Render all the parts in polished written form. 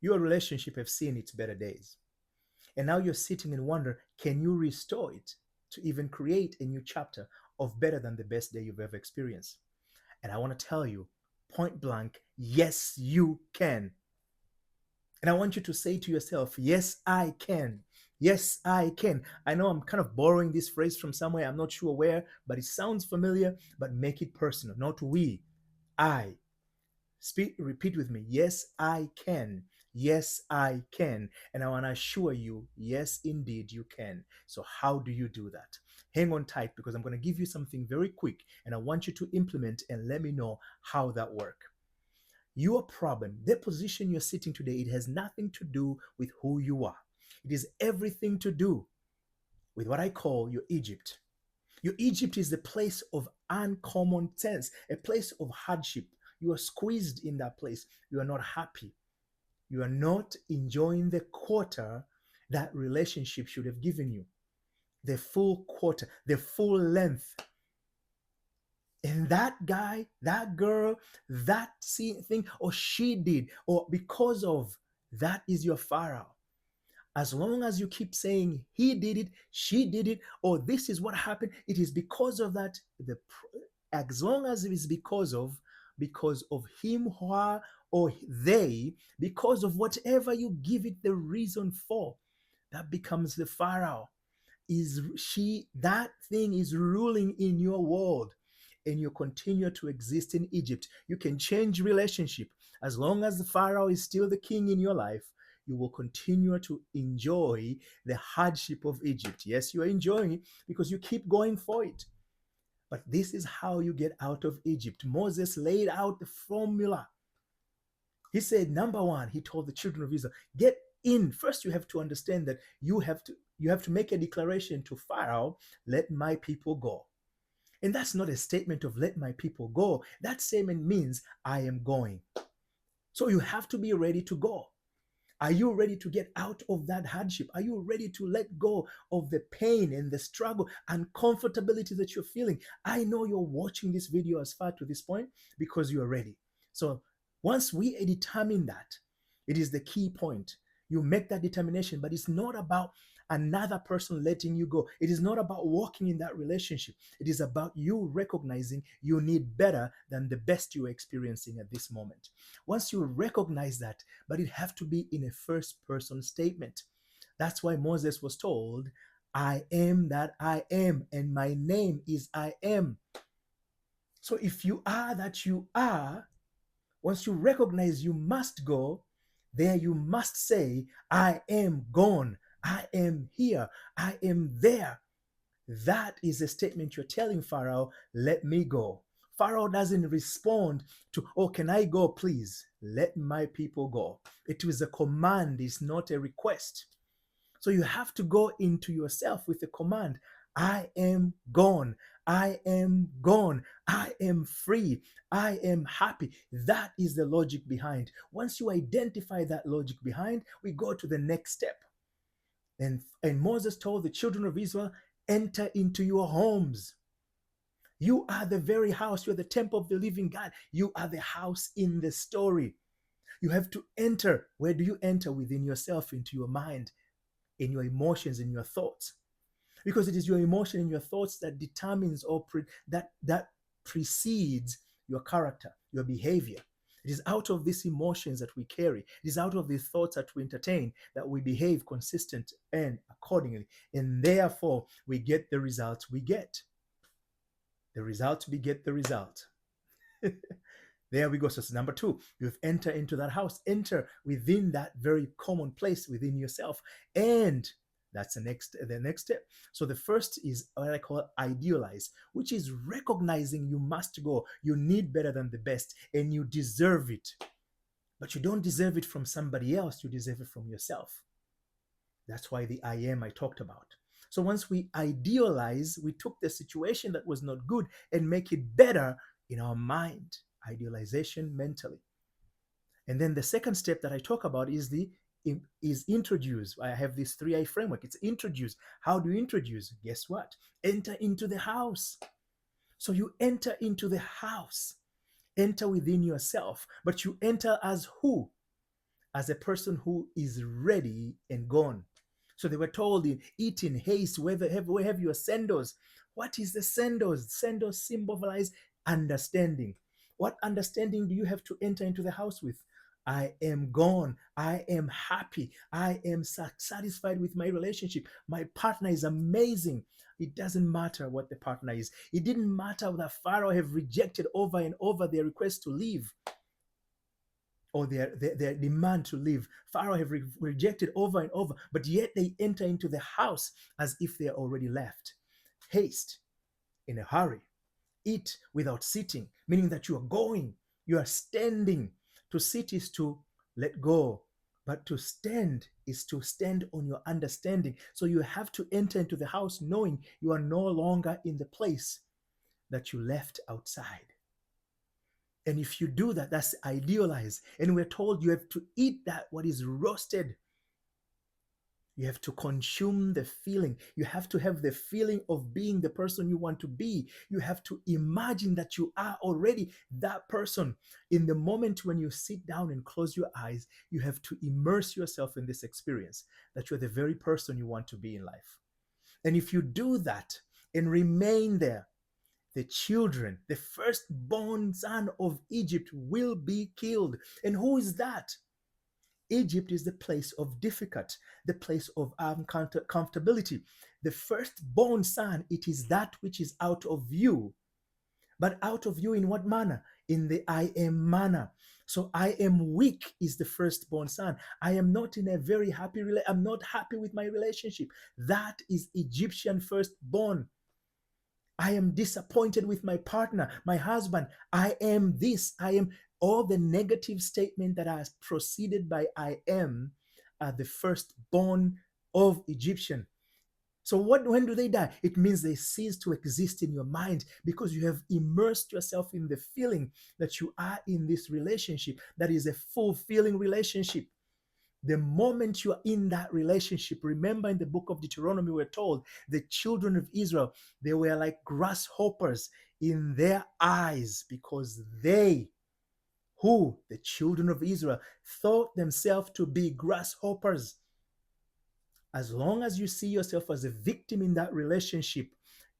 Your relationship have seen its better days. And now you're sitting and wonder, can you restore it to even create a new chapter of better than the best day you've ever experienced? And I want to tell you, point blank, yes, you can. And I want you to say to yourself, yes, I can. Yes, I can. I know I'm kind of borrowing this phrase from somewhere, I'm not sure where, but it sounds familiar, but make it personal. Not we, I. Speak, repeat with me. Yes, I can. Yes, I can. And I want to assure you, yes, indeed, you can. So, how do you do that? Hang on tight because I'm going to give you something very quick and I want you to implement and let me know how that works. Your problem, the position you're sitting today, it has nothing to do with who you are. It is everything to do with what I call your Egypt. Your Egypt is the place of uncommon sense, a place of hardship. You are squeezed in that place. You are not happy. You are not enjoying the quarter that relationship should have given you. The full quarter, the full length. And that guy, that girl, that thing, or she did, or because of that is your Pharaoh. As long as you keep saying he did it, she did it, or this is what happened, it is because of that. As long as it is because of him, her, or they, because of whatever you give it the reason for, that becomes the Pharaoh. Is she that thing is ruling in your world? And you continue to exist in Egypt. You can change relationship. As long as the Pharaoh is still the king in your life, you will continue to enjoy the hardship of Egypt. Yes, you are enjoying it because you keep going for it. But this is how you get out of Egypt. Moses laid out the formula. He said, number one, he told the children of Israel, get in. First, you have to understand that you have to make a declaration to Pharaoh, let my people go. And that's not a statement of let my people go. That statement means I am going. So you have to be ready to go. Are you ready to get out of that hardship? Are you ready to let go of the pain and the struggle and comfortability that you're feeling? I know you're watching this video as far to this point because you're ready. So once we determine that, it is the key point. You make that determination, but it's not about another person letting you go. It is not about walking in that relationship. It is about you recognizing you need better than the best you're experiencing at this moment. Once you recognize that, but it have to be in a first person statement. That's why Moses was told, I am that I am, and my name is I am. So if you are that you are, once you recognize you must go, there you must say, I am gone. I am here. I am there. That is a statement you're telling Pharaoh, let me go. Pharaoh doesn't respond to, oh, can I go, please? Let my people go. It is a command, it's not a request. So you have to go into yourself with a command. I am gone. I am gone. I am free. I am happy. That is the logic behind. Once you identify that logic behind, we go to the next step. And Moses told the children of Israel, enter into your homes. You are the very house. You're the temple of the living God. You are the house in the story. You have to enter. Where do you enter? Within yourself, into your mind, in your emotions, in your thoughts. Because it is your emotion and your thoughts that determines or that precedes your character, your behavior. It is out of these emotions that we carry. It is out of these thoughts that we entertain that we behave consistent and accordingly. And therefore, we get the results we get. The results beget the result. There we go. So it's number two. You've entered into that house. Enter within that very common place within yourself. And that's the next step. So the first is what I call idealize, which is recognizing you must go. You need better than the best, and you deserve it. But you don't deserve it from somebody else, you deserve it from yourself. That's why the I am I talked about. So once we idealize, we took the situation that was not good and make it better in our mind. Idealization mentally. And then the second step that I talk about is introduce. I have this 3I framework. It's introduce. How do you introduce? Guess what? Enter into the house. So you enter into the house. Enter within yourself, but you enter as who? as a person who is ready and gone. So they were told, eat in haste, where have your sandals? What is the sandals? Sandals symbolize understanding. What understanding do you have to enter into the house with? I am gone. I am happy. I am satisfied with my relationship. My partner is amazing. It doesn't matter what the partner is. It didn't matter that Pharaoh have rejected over and over their request to leave, or their demand to leave. Pharaoh have rejected over and over, but yet they enter into the house as if they are already left. Haste, in a hurry. Eat without sitting, meaning that you are going, you are standing. To sit is to let go, but to stand is to stand on your understanding. So you have to enter into the house knowing you are no longer in the place that you left outside. And if you do that, that's idealized. And we're told you have to eat that what is roasted. You have to consume the feeling. You have to have the feeling of being the person you want to be. You have to imagine that you are already that person. In the moment when you sit down and close your eyes, you have to immerse yourself in this experience that you're the very person you want to be in life. And if you do that and remain there, the children, the firstborn son of Egypt will be killed. And who is that? Egypt is the place of difficult, the place of comfortability. The firstborn son, it is that which is out of you. But out of you in what manner? In the I am manner. So I am weak is the firstborn son. I am not in a very happy I'm not happy with my relationship. That is Egyptian firstborn. I am disappointed with my partner, my husband. I am this. I am all the negative statement that has proceeded by I am are the firstborn of Egyptian. So when do they die? It means they cease to exist in your mind because you have immersed yourself in the feeling that you are in this relationship that is a fulfilling relationship. The moment you are in that relationship, remember in the book of Deuteronomy, we're told the children of Israel, they were like grasshoppers in their eyes because they, who, the children of Israel, thought themselves to be grasshoppers. As long as you see yourself as a victim in that relationship,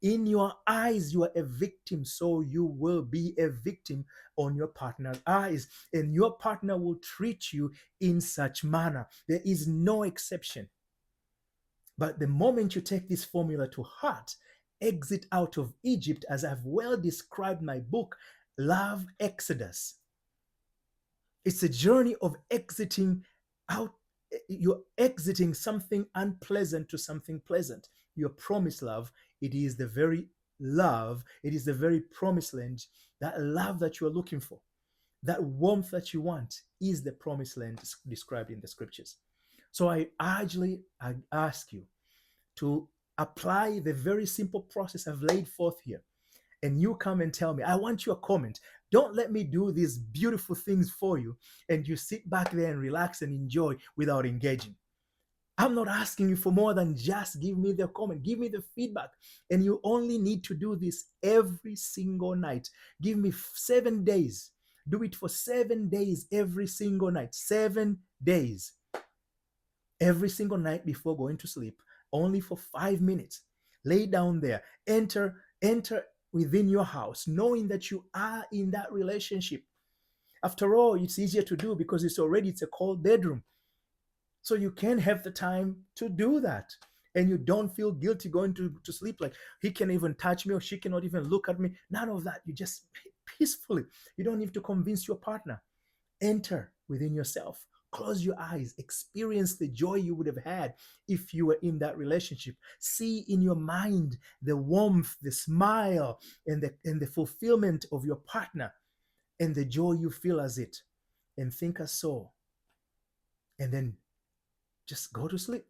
in your eyes, you are a victim, so you will be a victim on your partner's eyes, and your partner will treat you in such manner. There is no exception. But the moment you take this formula to heart, exit out of Egypt, as I've well described my book, Love Exodus. It's a journey of exiting out. You're exiting something unpleasant to something pleasant. Your promised love, it is the very love, it is the very promised land, that love that you're looking for, that warmth that you want is the promised land described in the scriptures. So I ask you to apply the very simple process I've laid forth here, and you come and tell me, I want your comment. Don't let me do these beautiful things for you and you sit back there and relax and enjoy without engaging. I'm not asking you for more than just give me the comment, give me the feedback. And you only need to do this every single night. Give me 7 days. Do it for 7 days every single night. 7 days. Every single night before going to sleep, only for 5 minutes. Lay down there. Enter within your house, knowing that you are in that relationship. After all, it's easier to do because it's a cold bedroom. So you can have the time to do that. And you don't feel guilty going to sleep like he can even touch me or she cannot even look at me. None of that. You just peacefully. You don't need to convince your partner. Enter within yourself. Close your eyes. Experience the joy you would have had if you were in that relationship. See in your mind the warmth, the smile, and the fulfillment of your partner and the joy you feel as it. And think as so. And then just go to sleep.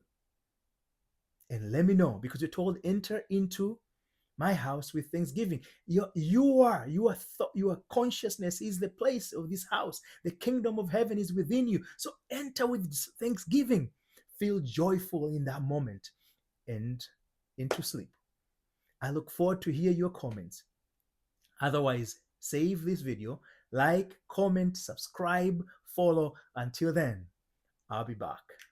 And let me know, because you're told enter into my house with thanksgiving. Your consciousness is the place of this house. The kingdom of heaven is within you. So enter with thanksgiving. Feel joyful in that moment and into sleep. I look forward to hear your comments. Otherwise, save this video, like, comment, subscribe, follow. Until then, I'll be back.